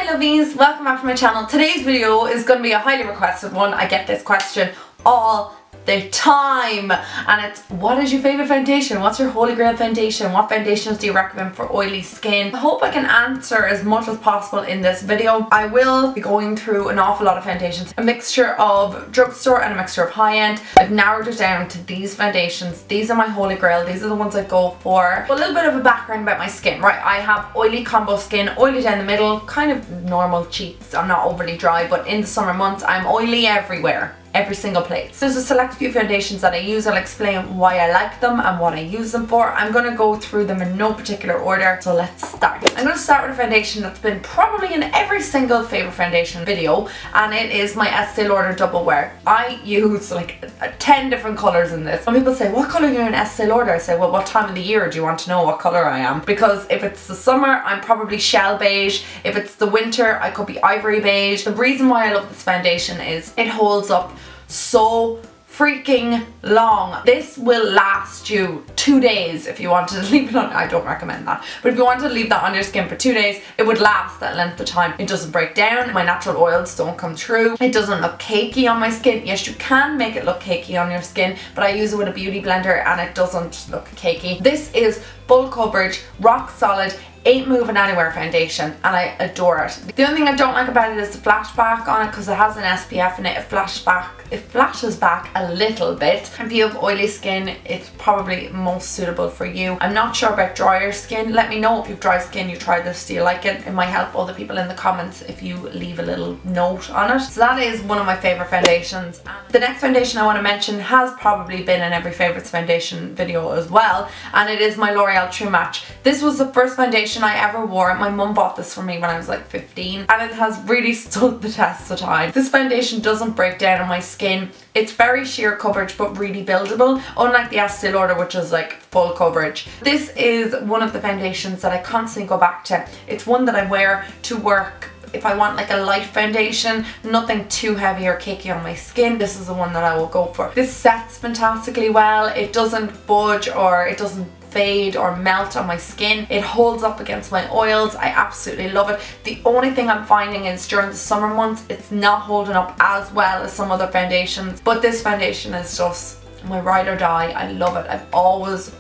lovies, welcome back to my channel. Today's video is going to be a highly requested one. I get this question all the time, and it's, what is your favorite foundation? What's your holy grail foundation? What foundations do you recommend for oily skin? I hope I can answer as much as possible in this video. I will be going through an awful lot of foundations, a mixture of drugstore and a mixture of high-end. I've narrowed it down to these foundations. These are my holy grail. These are the ones I go for. A little bit of a background about my skin. Right, I have oily combo skin, oily down the middle, kind of normal cheeks. I'm not overly dry, but in the summer months I'm oily everywhere. Every single place. There's a select few foundations that I use. I'll explain why I like them and what I use them for. I'm going to go through them in no particular order, so let's start. I'm going to start with a foundation that's been probably in every single favorite foundation video, and it is my Estee Lauder Double Wear. I use like 10 different colours in this. Some people say, what colour are you in Estee Lauder? I say, well, what time of the year do you want to know what colour I am? Because if it's the summer, I'm probably shell beige. If it's the winter, I could be ivory beige. The reason why I love this foundation is it holds up so freaking long. This will last you 2 days if you wanted to leave it on. I don't recommend that, but if you wanted to leave that on your skin for 2 days, it would last that length of time. It doesn't break down. My natural oils don't come through. It doesn't look cakey on my skin. Yes, you can make it look cakey on your skin, but I use it with a beauty blender and it doesn't look cakey. This is full coverage, rock solid, ain't moving anywhere foundation, and I adore it. The only thing I don't like about it is the flashback on it, because it has an SPF in it. It flashes back a little bit. If you have oily skin, it's probably most suitable for you. I'm not sure about drier skin. Let me know if you've dry skin, you try this, do you like it? It might help other people in the comments if you leave a little note on it. So that is one of my favorite foundations. The next foundation I want to mention has probably been in every favorites foundation video as well, and it is my L'Oreal True Match. This was the first foundation I ever wore. My mum bought this for me when I was like 15, and it has really stood the test of time. This foundation doesn't break down on my skin. It's very sheer coverage but really buildable, unlike the Estee Lauder, which is like full coverage. This is one of the foundations that I constantly go back to. It's one that I wear to work if I want like a light foundation, nothing too heavy or cakey on my skin. This is the one that I will go for. This sets fantastically well. It doesn't budge or it doesn't fade or melt on my skin. It holds up against my oils. I absolutely love it. The only thing I'm finding is during the summer months, it's not holding up as well as some other foundations, but this foundation is just my ride or die. I love it. I've always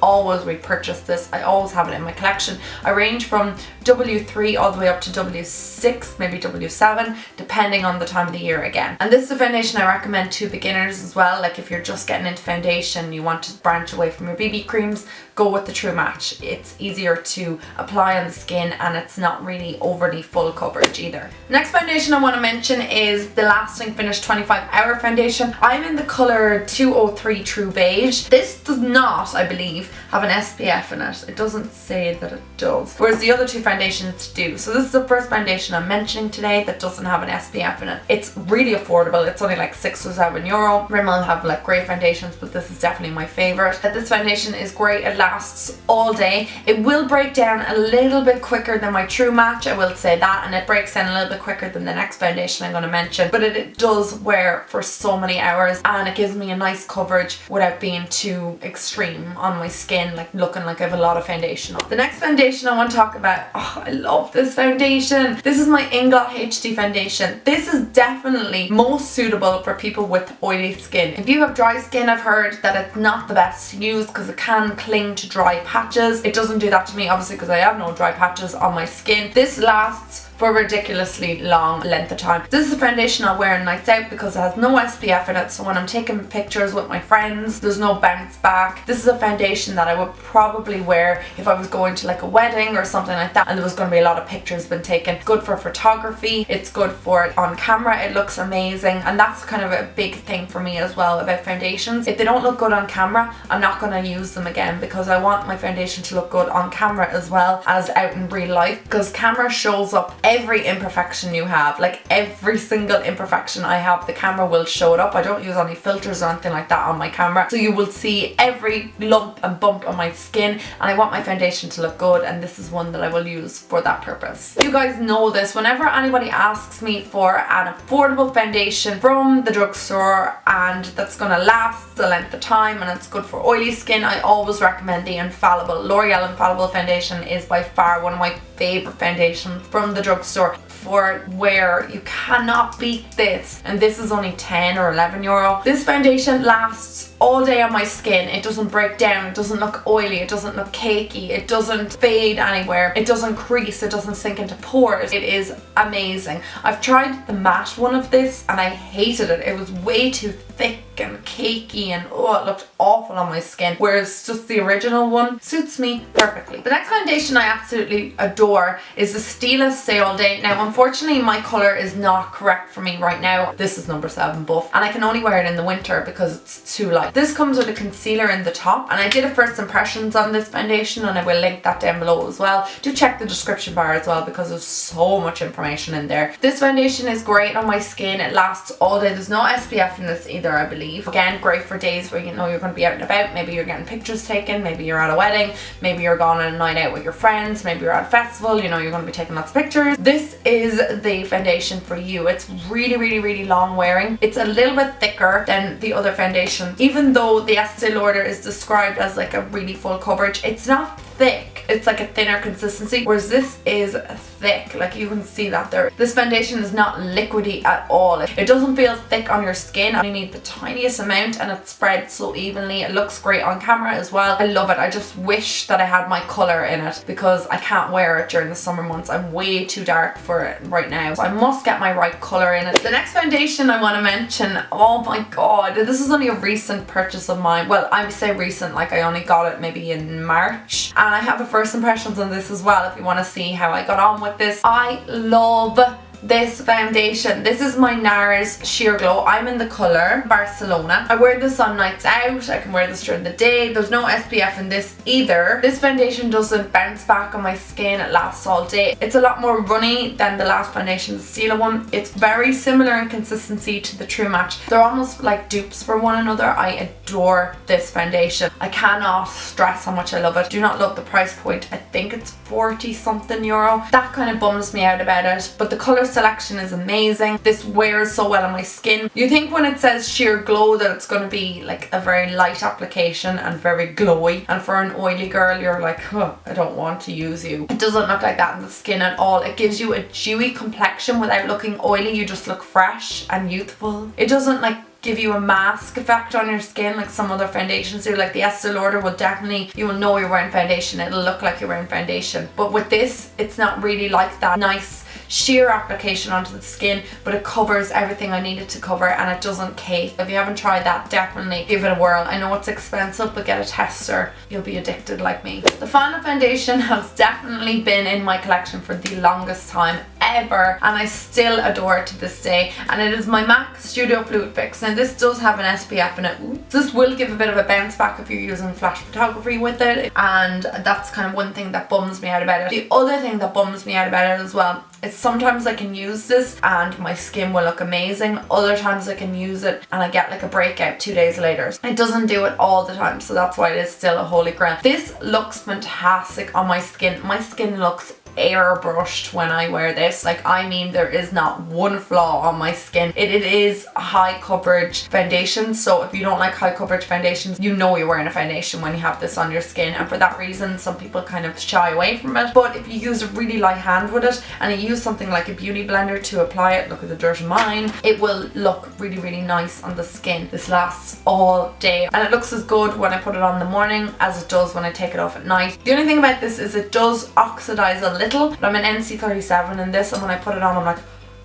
repurchased this. I always have it in my collection. I range from W3 all the way up to W6, maybe W7, depending on the time of the year again. And this is a foundation I recommend to beginners as well. Like if you're just getting into foundation, you want to branch away from your BB creams, go with the True Match. It's easier to apply on the skin and it's not really overly full coverage either. Next foundation I want to mention is the Lasting Finish 25-Hour Foundation. I'm in the colour 203 True Beige. This does not, I believe, have an SPF in it. It doesn't say that it does, whereas the other two foundations do. So this is the first foundation I'm mentioning today that doesn't have an SPF in it. It's really affordable. It's only like €6 or €7. Rimmel have like great foundations, but this is definitely my favourite. This foundation is great. It lasts all day. It will break down a little bit quicker than my True Match, I will say that, and it breaks down a little bit quicker than the next foundation I'm going to mention, but it does wear for so many hours and it gives me a nice coverage without being too extreme on my skin, like looking like I have a lot of foundation on. The next foundation I want to talk about, oh, I love this foundation. This is my INGLOT HD foundation. This is definitely most suitable for people with oily skin. If you have dry skin, I've heard that it's not the best to use because it can cling to dry patches. It doesn't do that to me, obviously, because I have no dry patches on my skin. This lasts for a ridiculously long length of time. This is a foundation I'll wear on nights out because it has no SPF in it, so when I'm taking pictures with my friends, there's no bounce back. This is a foundation that I would probably wear if I was going to like a wedding or something like that and there was going to be a lot of pictures been taken. It's good for photography, it's good for it on camera, it looks amazing, and that's kind of a big thing for me as well about foundations. If they don't look good on camera, I'm not going to use them again because I want my foundation to look good on camera as well as out in real life, because camera shows up every imperfection you have. Like every single imperfection I have, the camera will show it up. I don't use any filters or anything like that on my camera, so you will see every lump and bump on my skin, and I want my foundation to look good, and this is one that I will use for that purpose. You guys know this. Whenever anybody asks me for an affordable foundation from the drugstore and that's gonna last the length of time and it's good for oily skin, I always recommend the Infallible. L'Oreal Infallible foundation is by far one of my favourite foundations from the drugstore for wear. You cannot beat this, and this is only 10 or 11 euro. This foundation lasts all day on my skin. It doesn't break down, it doesn't look oily, it doesn't look cakey, it doesn't fade anywhere, it doesn't crease, it doesn't sink into pores. It is amazing. I've tried the matte one of this and I hated it. It was way too thick and cakey, and oh, it looked awful on my skin, whereas just the original one suits me perfectly. The next foundation I absolutely adore is the Stila Stay All Day. Now unfortunately my colour is not correct for me right now. This is number 7 buff, and I can only wear it in the winter because it's too light. This comes with a concealer in the top, and I did a first impressions on this foundation and I will link that down below as well. Do check the description bar as well because there's so much information in there. This foundation is great on my skin. It lasts all day. There's no SPF in this either, I believe. Again, great for days where you know you're going to be out and about. Maybe you're getting pictures taken, maybe you're at a wedding, maybe you're going on a night out with your friends, maybe you're at a festival, you know you're going to be taking lots of pictures. This is the foundation for you. It's really long wearing. It's a little bit thicker than the other foundation. Even though the Estee Lauder is described as like a really full coverage, it's not thick. It's like a thinner consistency, whereas this is thick. Like you can see that there. This foundation is not liquidy at all. It doesn't feel thick on your skin. You need the tiniest amount and it spreads so evenly. It looks great on camera as well. I love it. I just wish that I had my colour in it because I can't wear it during the summer months. I'm way too dark for it right now. So I must get my right colour in it. The next foundation I want to mention, oh my god, this is only a recent purchase of mine. Well, I would say recent, like I only got it maybe in March. And I have a first impressions on this as well if you want to see how I got on with this. I love this foundation. This is my NARS Sheer Glow. I'm in the colour Barcelona. I wear this on nights out. I can wear this during the day. There's no SPF in this either. This foundation doesn't bounce back on my skin. It lasts all day. It's a lot more runny than the last foundation, the Stila one. It's very similar in consistency to the True Match. They're almost like dupes for one another. I adore this foundation. I cannot stress how much I love it. Do not love the price point. I think it's 40 something euro. That kind of bums me out about it, but the colour selection is amazing. This wears so well on my skin. You think when it says Sheer Glow that it's going to be like a very light application and very glowy, and for an oily girl you're like, oh, I don't want to use you. It doesn't look like that in the skin at all. It gives you a dewy complexion without looking oily. You just look fresh and youthful. It doesn't like give you a mask effect on your skin like some other foundations do. Like the Estee Lauder will definitely, you will know you're wearing foundation. It'll look like you're wearing foundation. But with this, it's not really like that nice sheer application onto the skin, but it covers everything I need it to cover and it doesn't cake. If you haven't tried that, definitely give it a whirl. I know it's expensive, but get a tester. You'll be addicted like me. The Fauna foundation has definitely been in my collection for the longest time ever, and I still adore it to this day, and it is my MAC Studio Fluid Fix. Now this does have an SPF in it. Oops. This will give a bit of a bounce back if you're using flash photography with it, and that's kind of one thing that bums me out about it. The other thing that bums me out about it as well is sometimes I can use this and my skin will look amazing. Other times I can use it and I get like a breakout 2 days later. It doesn't do it all the time, so that's why it is still a holy grail. This looks fantastic on my skin. My skin looks airbrushed when I wear this. Like, I mean, there is not one flaw on my skin. It is a high coverage foundation, so if you don't like high coverage foundations, you know you're wearing a foundation when you have this on your skin, and for that reason some people kind of shy away from it. But if you use a really light hand with it and you use something like a beauty blender to apply it, look at the dirt in mine, it will look really nice on the skin. This lasts all day and it looks as good when I put it on in the morning as it does when I take it off at night. The only thing about this is it does oxidize a little, but I'm an NC37 in this, and when I put it on I'm like,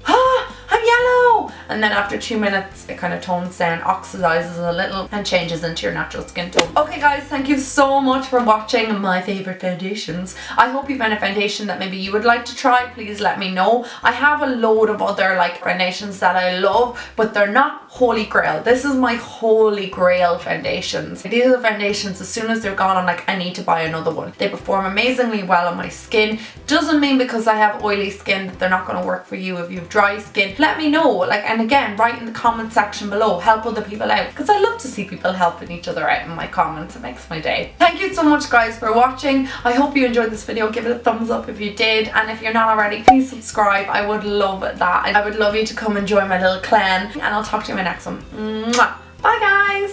ah, I'm yellow, and then after 2 minutes it kind of tones down, oxidizes a little and changes into your natural skin tone. Okay guys, thank you so much for watching my favorite foundations. I hope you found a foundation that maybe you would like to try. Please let me know. I have a load of other like foundations that I love, but they're not holy grail. This is my holy grail foundations. These are the foundations, as soon as they're gone I'm like, I need to buy another one. They perform amazingly well on my skin. Doesn't mean because I have oily skin that they're not going to work for you. If you have dry skin, let me know. Like, and again, write in the comment section below, help other people out, because I love to see people helping each other out in my comments. It makes my day. Thank you so much guys for watching. I hope you enjoyed this video. Give it a thumbs up if you did, and if you're not already, please subscribe. I would love that. I would love you to come and join my little clan, and I'll talk to you in my next one. Mwah. Bye guys!